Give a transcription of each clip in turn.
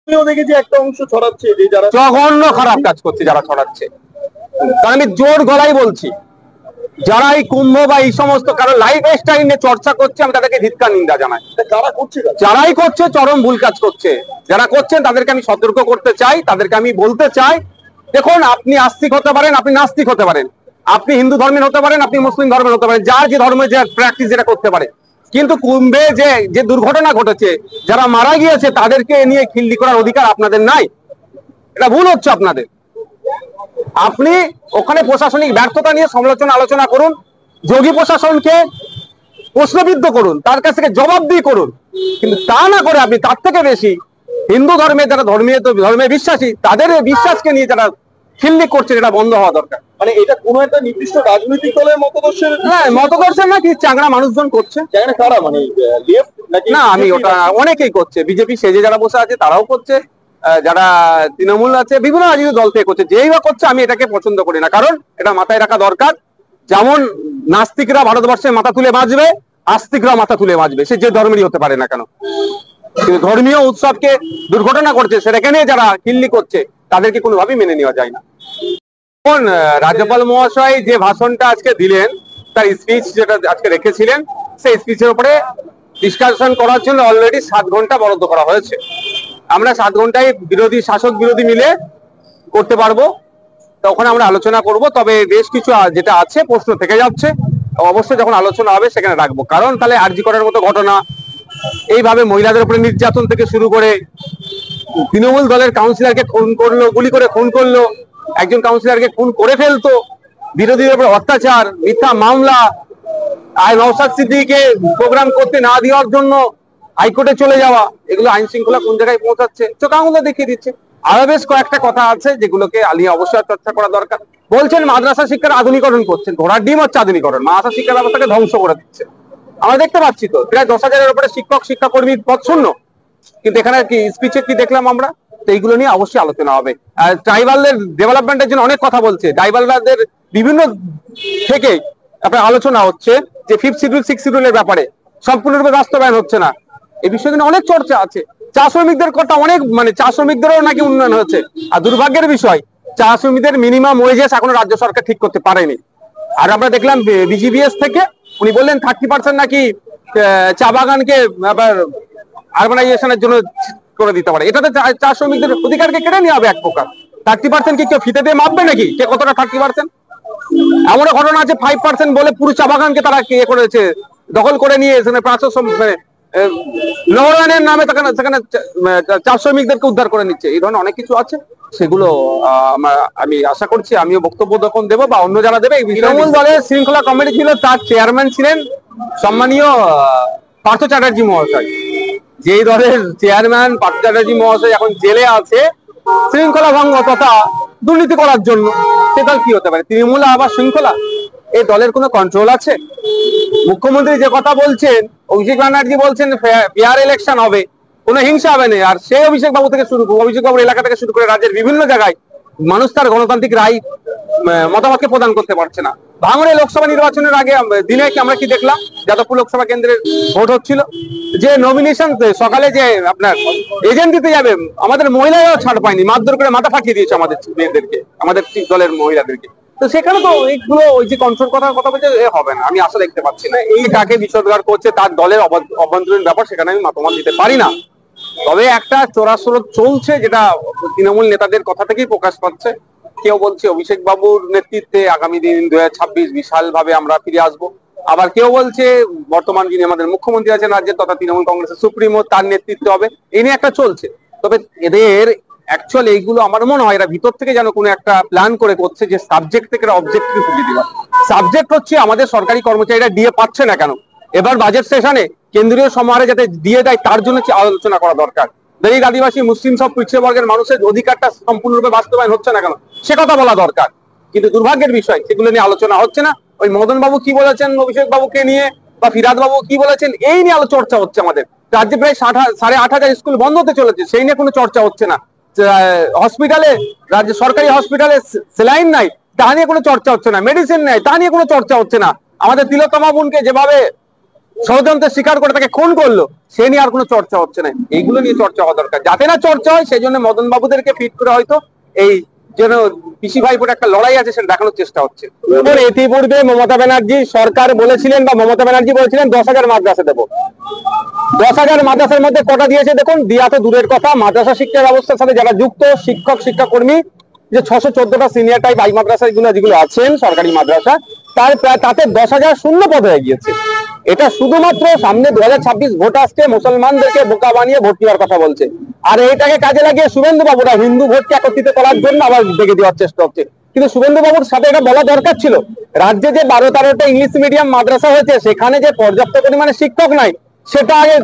দেখেছি একটা অংশ ছড়াচ্ছে যে যারা জঘন্য খারাপ কাজ করছে, যারা ছড়াচ্ছে। কারণ আমি জোর গলায় বলছি, যারা এই কুম্ভ বা এই সমস্ত কারো লাইফ স্টাইল নিয়ে চর্চা করছে, আমি তাদেরকে ধিক্কার নিন্দা জানাই। কারা করছে, যারাই করছে চরম ভুল কাজ করছে। যারা করছেন তাদেরকে আমি সতর্ক করতে চাই, তাদেরকে আমি বলতে চাই, দেখুন আপনি আস্তিক হতে পারেন, আপনি নাস্তিক হতে পারেন, আপনি হিন্দু ধর্মের হতে পারেন, আপনি মুসলিম ধর্মের হতে পারেন, যার যে ধর্মে যে প্র্যাকটিস যেটা করতে পারে। কিন্তু কুম্ভে যে যে দুর্ঘটনা ঘটেছে, যারা মারা গিয়েছে তাদেরকে নিয়ে খিল্লি করার অধিকার আপনাদের নাই। এটা ভুল হচ্ছে আপনাদের। আপনি ওখানে প্রশাসনিক ব্যর্থতা নিয়ে সমালোচনা আলোচনা করুন, যোগী প্রশাসনকে প্রশ্নবিদ্ধ করুন, তার কাছ থেকে জবাবদিহি করুন, কিন্তু তা না করে আপনি তার থেকে বেশি হিন্দু ধর্মে যারা ধর্মে বিশ্বাসী, তাদের বিশ্বাসকে নিয়ে যারা খিল্লি করছে, এটা বন্ধ হওয়া দরকার। মানে এটা কোনো একটা নির্দিষ্ট রাজনৈতিক দলের মতদর্শের, হ্যাঁ মতদর্শের না কি চাংড়া মানুষজন করছে। কারা মানে লেফট নাকি? না আমি ওটা অনেকেই করছে, বিজেপি সেজে যারা বসে আছে তারাও করছে, যারা তৃণমূল আছে, বিভিন্ন রাজনৈতিক দল থেকে করছে, যেই বা করছে আমি এটাকে পছন্দ করি না। কারণ এটা মাথায় রাখা দরকার, যেমন নাস্তিকরা ভারতবর্ষে মাথা তুলে বাঁচবে, আস্তিকরা মাথা তুলে বাঁচবে, সে যে ধর্মেরই হতে পারে না কেন। কিন্তু ধর্মীয় উৎসবকে দুর্ঘটনা করছে, সেটাকে নিয়ে যারা খিল্লি করছে তাদেরকে কোনোভাবেই মেনে নেওয়া যায় না। এখন রাজ্যপাল মহাশয় যে ভাষণটা আজকে দিলেন, তার স্পিচ যেটা আজকে রেখেছিলেন, সেই স্পিচের উপরে ডিসকাশন করার জন্য অলরেডি 7 ঘন্টা বরাদ্দ করা হয়েছে। আমরা 7 ঘন্টায় শাসক বিরোধী মিলে করতে পারবো, তখন আমরা আলোচনা করব। তবে বেশ কিছু যেটা আছে প্রশ্ন থেকে যাচ্ছে, অবশ্যই যখন আলোচনা হবে সেখানে রাখবো। কারণ তাহলে আরজি করার মতো ঘটনা, এইভাবে মহিলাদের উপরে নির্যাতন থেকে শুরু করে তৃণমূল দলের কাউন্সিলরকে খুন করলো, গুলি করে খুন করলো, একজন কাউন্সিলরকে খুন করে ফেলতো, বিরোধীদের উপর অত্যাচার, মিথ্যা মামলা, আর নওশাদ সিদ্দিকীকে প্রোগ্রাম করতে না দেওয়ার জন্য হাইকোর্টে চলে যাওয়া, এগুলো আইন শৃঙ্খলা কোন জায়গায় পৌঁছাচ্ছে চোখ আঙুলে দেখিয়ে দিচ্ছে। আরো বেশ কয়েকটা কথা আছে যেগুলোকে আলিয়া অবশ্যই চর্চা করা দরকার। বলছেন মাদ্রাসা শিক্ষার আধুনিকরণ করছেন, ঘোড়ার ডিম হচ্ছে আধুনিকরণ, মাদ্রাসা শিক্ষা ব্যবস্থাকে ধ্বংস করে দিচ্ছে। আমরা দেখতে পাচ্ছি তো প্রায় 10,000-এর উপরে শিক্ষাকর্মীর পদ শূন্য, কিন্তু এখানে কি স্পিচে কি দেখলাম আমরা? তো এইগুলো নিয়ে অবশ্যই আলোচনা হবে। আর ট্রাইবালদের ডেভেলপমেন্টের জন্য অনেক কথা বলছে, ট্রাইবালদের বিভিন্ন থেকে আপনার আলোচনা হচ্ছে যে 5th শিডিউল 6th শিডিউলের ব্যাপারে সম্পূর্ণরূপে বাস্তবায়ন হচ্ছে না। এই বিষয়ে কিন্তু অনেক চর্চা আছে। চা শ্রমিকদের কথা অনেক, মানে চা শ্রমিকদেরও নাকি উন্নয়ন হচ্ছে। আর দুর্ভাগ্যের বিষয়, চা শ্রমিকদের মিনিমাম ওয়েজেস এখনো রাজ্য সরকার ঠিক করতে পারেনি। আর আমরা দেখলাম বিজিবিএস থেকে উনি বললেন 30% নাকি চা বাগানকে আবার আরবানাইজেশনের জন্য করে দিতে পারে। এটাতে চা শ্রমিকদের অধিকারকে কেড়ে নেওয়া হবে এক প্রকার। 30% কি কেউ ফিতে দিয়ে মাপবে নাকি কে কতটা 30%? এমন ঘটনা আছে 5% বলে পুরো চা বাগানকে তারা ইয়ে করেছে, দখল করে নিয়ে এখানে নগরায়নের নামে সেখানে চা শ্রমিকদেরকে উদ্ধার করে নিচ্ছে। এই ধরনের অনেক কিছু আছে, সেগুলো আমি আশা করছি আমিও বক্তব্য যখন দেবো বা অন্য যারা দেবে। তৃণমূল দলের শৃঙ্খলা কমিটি ছিল, তার চেয়ারম্যান ছিলেন সম্মানীয় পার্থ চ্যাটার্জি মহাশয়। যেই দলের চেয়ারম্যান পার্থ চ্যাটার্জি মহাশয় এখন জেলে আছে শৃঙ্খলা ভঙ্গ তথা দুর্নীতি করার জন্য, সে দল কি হতে পারে? তৃণমূল আবার শৃঙ্খলা? এই দলের কোনো কন্ট্রোল আছে? মুখ্যমন্ত্রী যে কথা বলছেন, অভিষেক ব্যানার্জি বলছেন ফেয়ার ইলেকশন হবে, কোনো হিংসা হবে না। আর সেই অভিষেক বাবু থেকে শুরু করে, অভিষেক বাবুর এলাকা থেকে শুরু করে রাজ্যের বিভিন্ন জায়গায় মানুষ তার গণতান্ত্রিক রায় মতামতকে প্রদান করতে পারছে না। ভাঙড়ে লোকসভা নির্বাচনের আগে দিনে কি আমরা কি দেখলাম? যাদবপুর লোকসভা কেন্দ্রের ভোট হচ্ছিল, যে নমিনেশন সকালে যে আপনার এজেন্ট দিতে যাবে, আমাদের মহিলারাও ছাড় পায়নি, মারধর করে মাথা ফাটিয়ে দিয়েছে আমাদের মেয়েদেরকে, আমাদের দলের মহিলাদেরকে। তো সেখানে তো এইগুলো ওই যে কন্ট্রোল করার কথা বলছে, হবে না। আমি আশা দেখতে পাচ্ছি না। এই কাকে বিসর্গার করছে তার দলের অভ্যন্তরীণ ব্যাপার, সেখানে আমি মতামত দিতে পারি না। তবে একটা চোরাস্রোত চলছে, যেটা তৃণমূল নেতাদের কথা থেকেই প্রকাশ পাচ্ছে। কেউ বলছে অভিষেক বাবুর নেতৃত্বে আগামী দিন 2026 বিশাল ভাবে আমরা ফিরে আসবো, আবার কেউ বলছে বর্তমান যিনি আমাদের মুখ্যমন্ত্রী আছেন রাজ্যের তথা তৃণমূল কংগ্রেসের সুপ্রিমো, তার নেতৃত্বে হবে। এই নিয়ে একটা চলছে। তবে এদের অ্যাকচুয়ালি এইগুলো আমার মনে হয় এরা ভিতর থেকে যেন কোনো একটা প্ল্যান করে করছে, যে সাবজেক্ট থেকে অবজেক্টিভ তুলে দেওয়া। সাবজেক্ট হচ্ছে আমাদের সরকারি কর্মচারীরা ডিএ পাচ্ছে না কেন, এবার বাজেট সেশনে কেন্দ্রীয় সমাহারে যাতে দিয়ে দেয় তার জন্য আলোচনা করা দরকার। দলিত আদিবাসী মুসলিম সব পিছিয়ে বর্গের মানুষের অধিকারটা সম্পূর্ণরূপে বাস্তবায়ন হচ্ছে না কেন, সে কথা বলা দরকার। কিন্তু দুর্ভাগ্যের বিষয় সেগুলো নিয়ে আলোচনা হচ্ছে না। ওই মদন বাবু কি বলেছেন অভিষেক বাবুকে নিয়ে, বা ফিরাদ বাবু কি বলেছেন, এই নিয়ে চর্চা হচ্ছে। আমাদের রাজ্যে প্রায় 8,500 স্কুল বন্ধ হতে চলেছে, সেই নিয়ে কোনো চর্চা হচ্ছে না। হসপিটালে, রাজ্য সরকারি হসপিটালে সেলাইন নাই, তা নিয়ে কোনো চর্চা হচ্ছে না। মেডিসিন নাই, তা নিয়ে কোনো চর্চা হচ্ছে না। আমাদের তিলোত্তমা বোনকে যেভাবে ষড়যন্ত্রের স্বীকার করে তাকে খুন করলো, সে নিয়ে আর কোনো চর্চা হচ্ছে না। এইগুলো নিয়ে চর্চা হওয়া দরকার, যাতে না চর্চা হয় সেই জন্য মদন বাবুদেরকে ফিট করে হয়তো এই যেন পিসি ভাইপোর একটা লড়াই আছে সেটা দেখানোর চেষ্টা হচ্ছে। ইতিপূর্বে মমতা ব্যানার্জি সরকার বলেছিলেন বা মমতা ব্যানার্জি বলেছিলেন 10,000 মাদ্রাসা দেবো। 10,000 মাদ্রাসার মধ্যে কটা দিয়েছে দেখুন, দিয়া তো দূরের কথা, মাদ্রাসা শিক্ষা ব্যবস্থার সাথে যারা যুক্ত শিক্ষক শিক্ষাকর্মী যে 614টা সিনিয়র টাইপ আই মাদ্রাসা যেগুলো আছেন সরকারি মাদ্রাসা, তাতে 10,000 শূন্য পদ হয়ে গিয়েছে। এটা শুধুমাত্র সামনে 2026 ভোট আসছে, মুসলমানদেরকে বোকা বানিয়ে ভোট দেওয়ার কথা বলছে। আর এইটাকে কাজে লাগিয়ে শুভেন্দু বাবুরা হিন্দু ভোটকে একত্রিত করার জন্য আবার ডেকে দেওয়ার চেষ্টা হচ্ছে। কিন্তু শুভেন্দু বাবুর সাথে এটা বলা দরকার ছিল, রাজ্যে যে 12-13টা ইংলিশ মিডিয়াম মাদ্রাসা হয়েছে সেখানে যে পর্যাপ্ত পরিমাণে শিক্ষক নাই সেটা আগে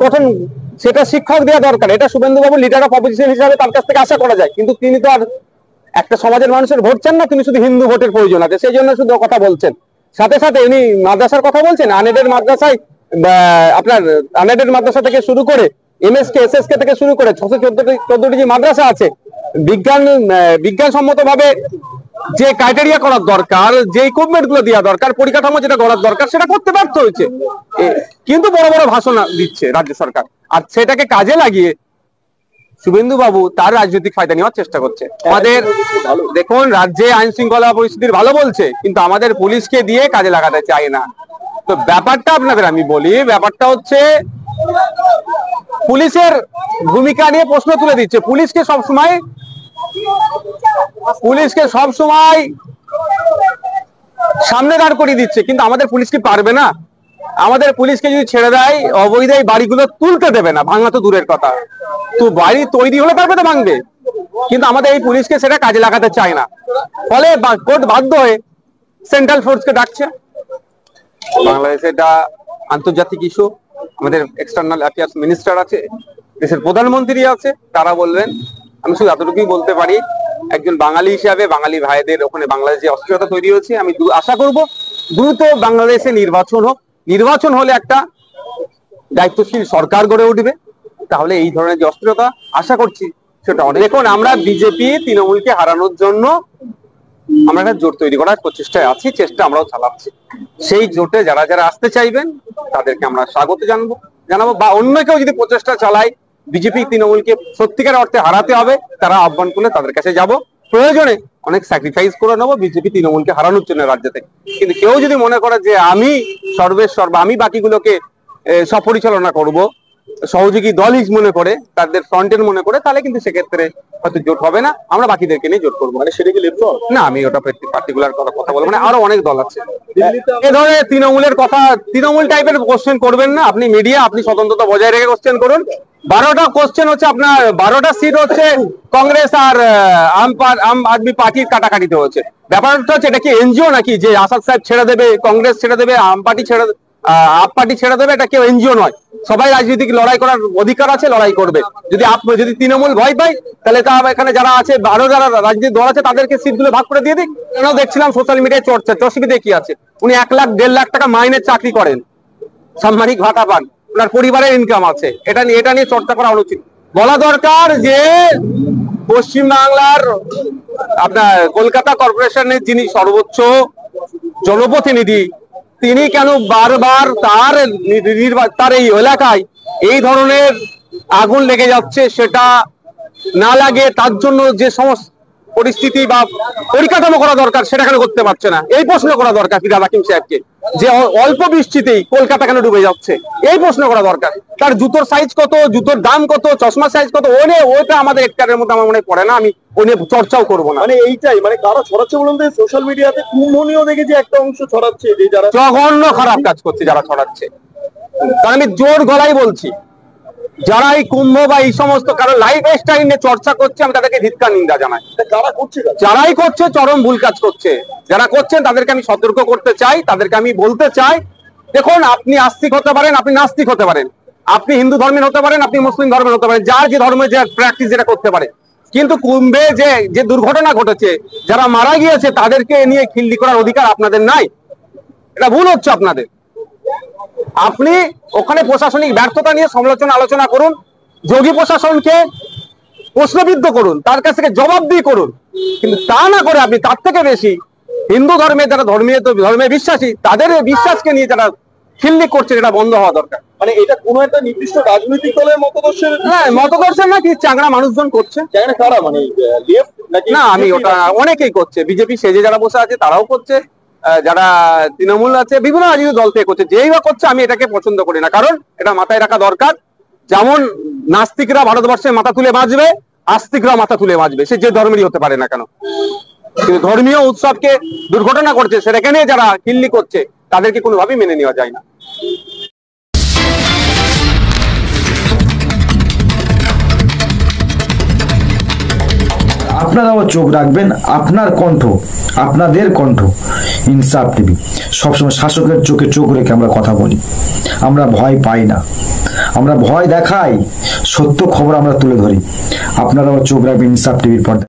সেটা শিক্ষক দেওয়া দরকার। এটা শুভেন্দু বাবু লিডার অফ অপোজিশন হিসাবে তার কাছ থেকে আশা করা যায়। কিন্তু তিনি তো আর একটা সমাজের মানুষের ভোট চান না, তিনি শুধু হিন্দু ভোটের প্রয়োজন আছে সেই জন্য শুধু কথা বলছেন। সাথে সাথে উনি মাদ্রাসার কথা বলছেন, আনএডেড মাদ্রাসায় আপনার আনএডেড মাদ্রাসা থেকে শুরু করে এমএসকে এসএসকে থেকে শুরু করে 614টি যে মাদ্রাসা আছে, বিজ্ঞানসম্মত ভাবে যে ক্রাইটেরিয়া করার দরকার, যে ইকুইপমেন্ট গুলো দেওয়া দরকার, পরিকাঠামো যেটা করার দরকার সেটা করতে ব্যর্থ হয়েছে। কিন্তু বড় বড় ভাষণ দিচ্ছে রাজ্য সরকার, আর সেটাকে কাজে লাগিয়ে শুভেন্দু বাবু তার রাজনৈতিক ফায়দা নেওয়ার চেষ্টা করছে। আমাদের দেখুন, রাজ্যে আইন শৃঙ্খলা পরিস্থিতির ভালো বলছে, কিন্তু আমাদের পুলিশকে দিয়ে কাজে লাগাতে চায় না। তো ব্যাপারটা আপনাদের আমি বলি, ব্যাপারটা হচ্ছে পুলিশের ভূমিকা নিয়ে প্রশ্ন তুলে দিচ্ছে। পুলিশকে সবসময় সামনে দাঁড় করিয়ে দিচ্ছে, কিন্তু আমাদের পুলিশ কি পারবে না? আমাদের পুলিশকে যদি ছেড়ে দেয়, অবৈধ এই বাড়িগুলো তুলতে দেবে না, ভাঙা তো দূরের কথা, তো বাড়ি তৈরি হলে তারপরে তো ভাঙবে। কিন্তু আমাদের এই পুলিশকে সেটা কাজে লাগাতে চায় না, ফলে কোর্ট বাধ্য হয়ে সেন্ট্রাল ফোর্সকে ডাকছে। বাংলাদেশে এটা আন্তর্জাতিক ইস্যু, আমাদের এক্সটার্নাল অ্যাফেয়ার্স মিনিস্টার আছে, দেশের প্রধানমন্ত্রী আছে, তারা বলবেন। আমি শুধু এতটুকুই বলতে পারি, একজন বাঙালি হিসাবে বাঙালি ভাইদের ওখানে বাংলাদেশে অস্থিরতা তৈরি হয়েছে, আমি আশা করব দ্রুত বাংলাদেশে নির্বাচন হোক। নির্বাচন হলে একটা দায়িত্বশীল সরকার গড়ে উঠবে, তাহলে এই ধরনের যে অস্থিরতা আশা করছি সেটা অনেক। দেখুন, আমরা বিজেপি তৃণমূলকে হারানোর জন্য আমরা একটা জোট তৈরি করার প্রচেষ্টায় আছি, চেষ্টা আমরাও চালাচ্ছি। সেই জোটে যারা যারা আসতে চাইবেন তাদেরকে আমরা স্বাগত জানাবো, বা অন্য কেউ যদি প্রচেষ্টা চালায় বিজেপি তৃণমূলকে সত্যিকার অর্থে হারাতে হবে, তারা আহ্বান করলে তাদের কাছে যাব, প্রয়োজনে অনেক স্যাক্রিফাইস করে নেবো বিজেপি তৃণমূলকে হারানোর জন্য রাজ্য থেকে। কিন্তু কেউ যদি মনে করে যে আমি সর্বেশ্বর বা আমি বাকিগুলোকে সব পরিচালনা করব, সহযোগী দল মনে করে, তাদের ফ্রন্টের মনে করে, তাহলে কিন্তু সেক্ষেত্রে হয়তো জোট হবে না, আমরা বাকিদেরকে নিয়ে জোট করবো। মানে সেটা কি লিপ্ত না, আমি ওটা পার্টিকুলার কথা বলবো, মানে আরো অনেক দল আছে। এ ধরনের তৃণমূলের কথা, তৃণমূল টাইপের কোশ্চেন করবেন না আপনি, মিডিয়া, আপনি স্বতন্ত্রতা বজায় রেখে কোশ্চেন করুন। 12টা কোশ্চেন হচ্ছে আপনার, 12টা সিট হচ্ছে কংগ্রেস আর আম আদমি পার্টির কাটাকাটিতে হচ্ছে। ব্যাপারটা হচ্ছে এটা কি এনজিও নাকি যে আসাদ সাহেব ছেড়ে দেবে, কংগ্রেস ছেড়ে দেবে, আপ পার্টি ছেড়ে দেবে? এটা কেউ এনজিও নয়, সবাই রাজনৈতিক লড়াই করার অধিকার আছে, লড়াই করবে। যদি তৃণমূল ভয় পায় তাহলে তা এখানে যারা আছে, আরো যারা রাজনৈতিক দল আছে তাদেরকে সিটগুলো ভাগ করে দিয়ে দিক। কেন দেখছিলাম সোশ্যাল মিডিয়ায় চর্চা, অসুবিধা কি আছে? উনি 1 লাখ 1.5 লাখ টাকা মাইনের চাকরি করেন, সাম্মানিক ভাতা পান, ওনার পরিবারের ইনকাম আছে, এটা নিয়ে চর্চা করা অনুচিত। বলা দরকার যে পশ্চিমবাংলার আপনার কলকাতা কর্পোরেশনের যিনি সর্বোচ্চ জনপ্রতিনিধি, তিনি কেন বারবার তার এই এলাকায় এই ধরনের আগুন লেগে যাচ্ছে সেটা না লাগে, তার জন্য যে সমস্ত পরিস্থিতি বা পরিকাঠামো করা দরকার সেটা কেন করতে পারছে না, এই প্রশ্ন করা দরকার ফিরহাদ হাকিম সাহেবকে। যে অল্প বৃষ্টিতেই কলকাতা কেন ডুবে যাচ্ছে, এই প্রশ্ন করা দরকার। তার জুতোর সাইজ কত, জুতোর দাম কত, চশমার সাইজ কত, ওটা আমাদের একটারের মধ্যে আমার মনে পড়ে না, আমি ও নিয়ে চর্চাও করবো না। মানে এইটাই, মানে কারা ছড়াচ্ছে বলুন তো সোশ্যাল মিডিয়াতে? কুম্ভনীয় দেখেছি একটা অংশ ছড়াচ্ছে, যে যারা জঘন্য খারাপ কাজ করছে যারা ছড়াচ্ছে, কারণ আমি জোর গলায় বলছি, যারা এই কুম্ভ বা এই সমস্ত কারো লাইফ স্টাইল নিয়ে চর্চা করছে, আমি তাদেরকে ধিক্কার নিন্দা জানাই। কারা করছে? যারাই করছে চরম ভুল কাজ করছে। যারা করছেন তাদেরকে আমি সতর্ক করতে চাই, তাদেরকে আমি বলতে চাই, দেখুন, আপনি আস্তিক হতে পারেন, আপনি নাস্তিক হতে পারেন, আপনি হিন্দু ধর্মের হতে পারেন, আপনি মুসলিম ধর্মের হতে পারেন, যার যে ধর্মে যে প্র্যাকটিস যেটা করতে পারে, কিন্তু কুম্ভে যে দুর্ঘটনা ঘটেছে, যারা মারা গিয়েছে তাদেরকে নিয়ে খিল্লি করার অধিকার আপনাদের নাই। এটা ভুল হচ্ছে আপনাদের। আপনি ওখানে প্রশাসনিক ব্যর্থতা নিয়ে আলোচনা করুন, যোগী প্রশাসনকে প্রশ্নবিদ্ধ করুন, তার কাছ থেকে জবাবদিহি করুন, কিন্তু তা না করে আপনি তার থেকে বেশি হিন্দু ধর্মে যারা ধর্মে বিশ্বাসী, তাদের বিশ্বাসকে নিয়ে যারা খিল্লি করছে, এটা বন্ধ হওয়া দরকার। মানে এটা কোনো একটা নির্দিষ্ট রাজনৈতিক দলের মতদর্শের হ্যাঁ, মতদর্শন না, কি চাংড়া মানুষজন করছে। জায়গাটা কারা, মানে লেফট নাকি? না, আমি ওটা অনেকেই করছে, বিজেপি সেজে যারা বসে আছে তারাও করছে, যারা তৃণমূল আছে, বিভিন্ন রাজনৈতিক দল থেকে করছে। যেই বা করছে আমি এটাকে পছন্দ করি না, কারণ এটা মাথায় রাখা দরকার। যেমন নাস্তিকরা ভারতবর্ষে মাথা তুলে বাঁচবে, আস্তিকরা মাথা তুলে বাঁচবে, সে যে ধর্মেরই হতে পারে না কেন। কিন্তু ধর্মীয় উৎসবকে দুর্ঘটনা করছে, সেখানে যারা খিল্লি করছে তাদেরকে কোনোভাবেই মেনে নেওয়া যায় না। আপনারাও চোখ রাখবেন আপনার কণ্ঠ, আপনাদের কণ্ঠ ইনসাফ টিভি। সবসময় শাসকের চোখে চোখ রেখে আমরা কথা বলি, আমরা ভয় পাই না, আমরা ভয় দেখাই, সত্য খবর আমরা তুলে ধরি। আপনারাও চোখ রাখবেন ইনসাফ টিভির পর্দায়।